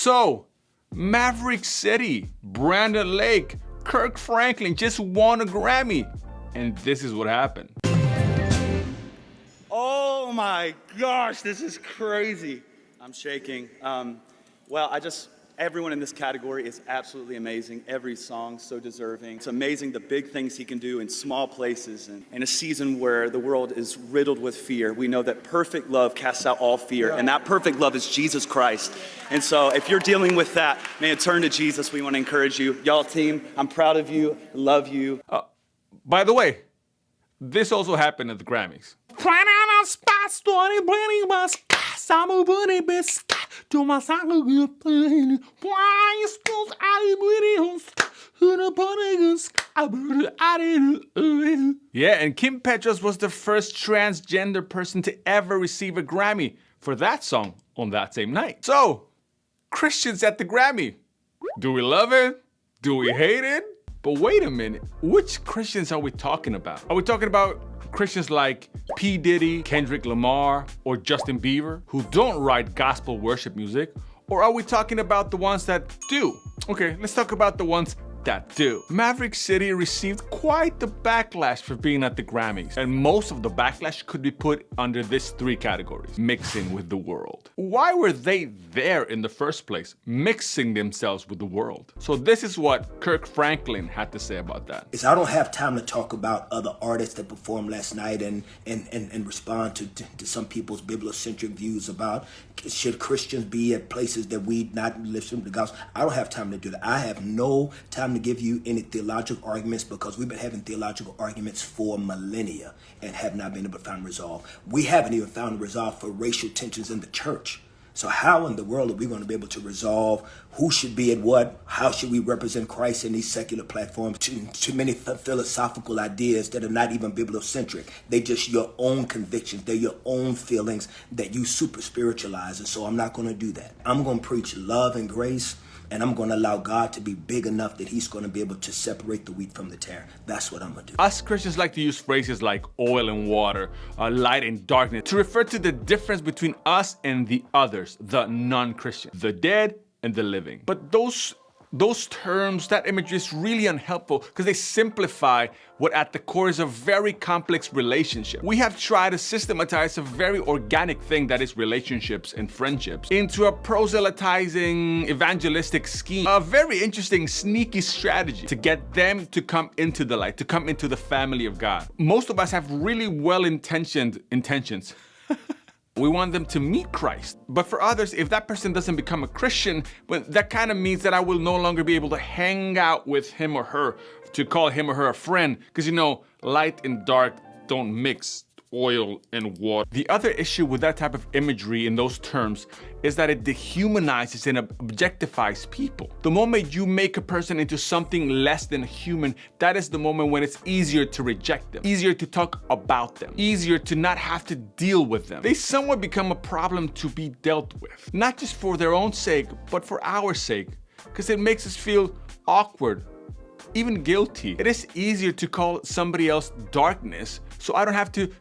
So, Maverick City, Brandon Lake, Kirk Franklin just won a Grammy. And this is what happened. Oh my gosh, this is crazy. I'm shaking. Everyone in this category is absolutely amazing. Every song so deserving. It's amazing the big things he can do in small places and in a season where the world is riddled with fear. We know that perfect love casts out all fear, and that perfect love is Jesus Christ. And so if you're dealing with that, man, turn to Jesus. We want to encourage you. Y'all team, I'm proud of you, love you. By the way, this also happened at the Grammys. Yeah, and Kim Petras was the first transgender person to ever receive a Grammy for that song on that same night. So, Christians at the Grammy. Do we love it? Do we hate it? But wait a minute, which Christians are we talking about? Are we talking about Christians like P. Diddy, Kendrick Lamar, or Justin Bieber, who don't write gospel worship music? Or are we talking about the ones that do? Okay, let's talk about the ones that do. Maverick City received quite the backlash for being at the Grammys, and most of the backlash could be put under these three categories: mixing with the world. Why were they there in the first place, mixing themselves with the world? So this is what Kirk Franklin had to say about that. I don't have time to talk about other artists that performed last night and respond to some people's bibliocentric views about should Christians be at places that we not listen to the gospel. I don't have time to do that. I have no time to give you any theological arguments because we've been having theological arguments for millennia and have not been able to find resolve. We haven't even found a resolve for racial tensions in the church. So how in the world are we going to be able to resolve who should be at what? How should we represent Christ in these secular platforms? Too many philosophical ideas that are not even bibliocentric. They're just your own convictions. They're your own feelings that you super spiritualize. And so I'm not going to do that. I'm going to preach love and grace. And I'm going to allow God to be big enough that he's going to be able to separate the wheat from the tare. That's what I'm going to do. Us Christians like to use phrases like oil and water, light and darkness, to refer to the difference between us and the others, the non-Christians, the dead and the living. But those terms, that imagery is really unhelpful because they simplify what at the core is a very complex relationship. We have tried to systematize a very organic thing that is relationships and friendships into a proselytizing evangelistic scheme, a very interesting sneaky strategy to get them to come into the light, to come into the family of God. Most of us have really well-intentioned intentions. We want them to meet Christ. But for others, if that person doesn't become a Christian, well, that kind of means that I will no longer be able to hang out with him or her, to call him or her a friend, because you know, light and dark don't mix, oil and water. The other issue with that type of imagery in those terms is that it dehumanizes and objectifies people. The moment you make a person into something less than human, that is the moment when it's easier to reject them, easier to talk about them, easier to not have to deal with them. They somewhat become a problem to be dealt with, not just for their own sake, but for our sake, because it makes us feel awkward, even guilty. It is easier to call somebody else darkness, so I don't have to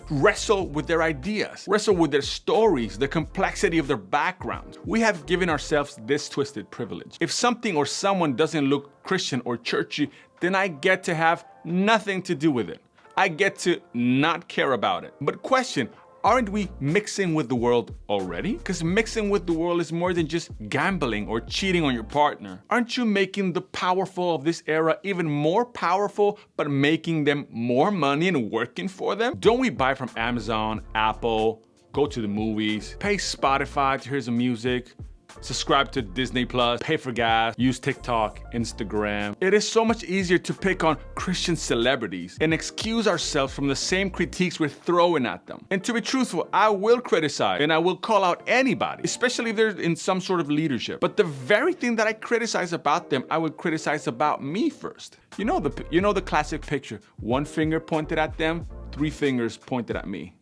wrestle with their ideas, wrestle with their stories, the complexity of their backgrounds. We have given ourselves this twisted privilege. If something or someone doesn't look Christian or churchy, then I get to have nothing to do with it. I get to not care about it. But question, aren't we mixing with the world already? Because mixing with the world is more than just gambling or cheating on your partner. Aren't you making the powerful of this era even more powerful, but making them more money and working for them? Don't we buy from Amazon, Apple, go to the movies, pay Spotify to hear some music, subscribe to Disney Plus, pay for gas, use TikTok, Instagram? It is so much easier to pick on Christian celebrities and excuse ourselves from the same critiques we're throwing at them. And to be truthful, I will criticize and I will call out anybody, especially if they're in some sort of leadership. But the very thing that I criticize about them, I would criticize about me first. You know the classic picture, one finger pointed at them, three fingers pointed at me.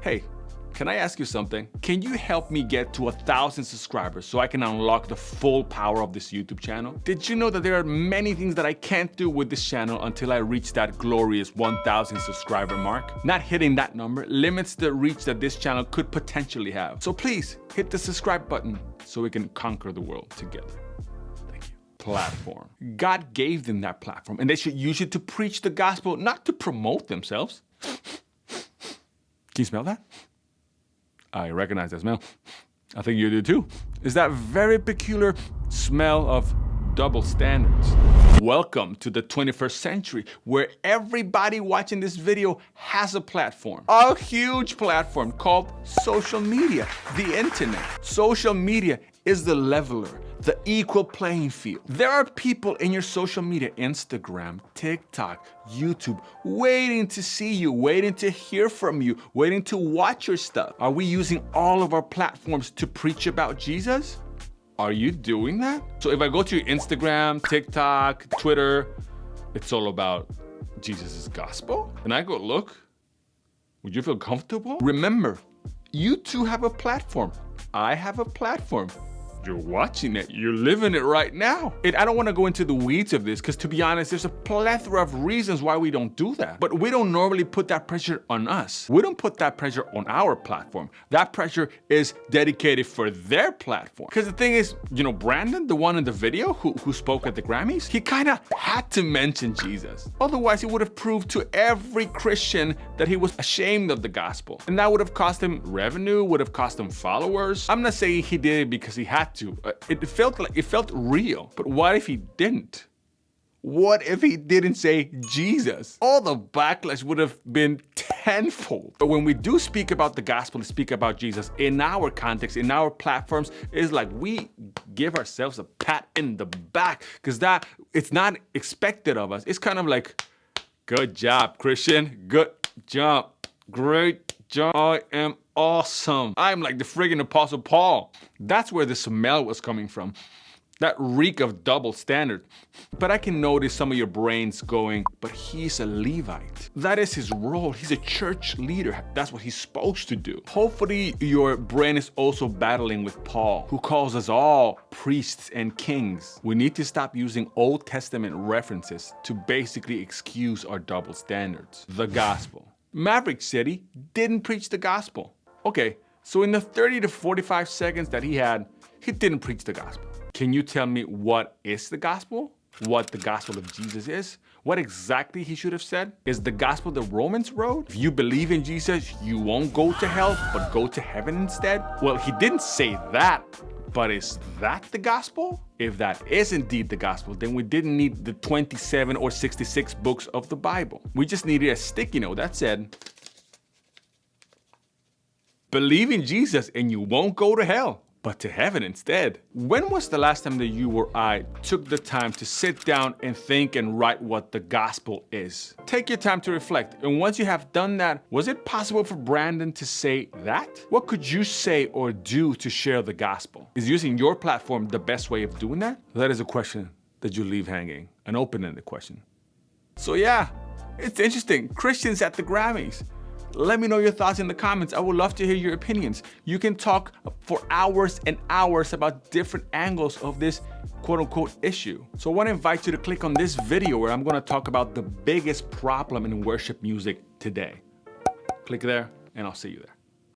Hey, Can I ask you something? Can you help me get to 1,000 subscribers so I can unlock the full power of this YouTube channel? Did you know that there are many things that I can't do with this channel until I reach that glorious 1,000 subscriber mark? Not hitting that number limits the reach that this channel could potentially have. So please hit the subscribe button so we can conquer the world together. Platform. God gave them that platform, and they should use it to preach the gospel, not to promote themselves. Can you smell that? I recognize that smell. I think you do too. It's that very peculiar smell of double standards. Welcome to the 21st century, where everybody watching this video has a platform. A huge platform called social media, the internet. Social media is the leveler, the equal playing field. There are people in your social media, Instagram, TikTok, YouTube, waiting to see you, waiting to hear from you, waiting to watch your stuff. Are we using all of our platforms to preach about Jesus? Are you doing that? So if I go to your Instagram, TikTok, Twitter, it's all about Jesus' gospel, and I go look, would you feel comfortable? Remember, you too have a platform. I have a platform. You're watching it, you're living it right now. And I don't want to go into the weeds of this because, to be honest, there's a plethora of reasons why we don't do that. But we don't normally put that pressure on us. We don't put that pressure on our platform. That pressure is dedicated for their platform. Because the thing is, you know, Brandon, the one in the video who spoke at the Grammys, he kind of had to mention Jesus. Otherwise, he would have proved to every Christian that he was ashamed of the gospel. And that would have cost him revenue, would have cost him followers. I'm not saying he did it because he had to. It felt real. But what if he didn't? What if he didn't say Jesus? All the backlash would have been tenfold. But when we do speak about the gospel and speak about Jesus in our context, in our platforms, it's like we give ourselves a pat in the back because that it's not expected of us. It's kind of like, good job, Christian. Good job. Great job. I am awesome. I'm like the friggin' Apostle Paul. That's where the smell was coming from. That reek of double standard. But I can notice some of your brains going, but he's a Levite. That is his role. He's a church leader. That's what he's supposed to do. Hopefully your brain is also battling with Paul, who calls us all priests and kings. We need to stop using Old Testament references to basically excuse our double standards. The gospel. Maverick said he didn't preach the gospel. Okay, so in the 30 to 45 seconds that he had, he didn't preach the gospel. Can you tell me what is the gospel? What the gospel of Jesus is? What exactly he should have said? Is the gospel the Romans wrote? If you believe in Jesus, you won't go to hell, but go to heaven instead? Well, he didn't say that, but is that the gospel? If that is indeed the gospel, then we didn't need the 27 or 66 books of the Bible. We just needed a sticky note that said, believe in Jesus and you won't go to hell, but to heaven instead. When was the last time that you or I took the time to sit down and think and write what the gospel is? Take your time to reflect. And once you have done that, was it possible for Brandon to say that? What could you say or do to share the gospel? Is using your platform the best way of doing that? That is a question that you leave hanging, an open-ended question. So yeah, it's interesting. Christians at the Grammys. Let me know your thoughts in the comments. I would love to hear your opinions. You can talk for hours and hours about different angles of this quote-unquote issue. So I want to invite you to click on this video where I'm going to talk about the biggest problem in worship music today. Click there and I'll see you there.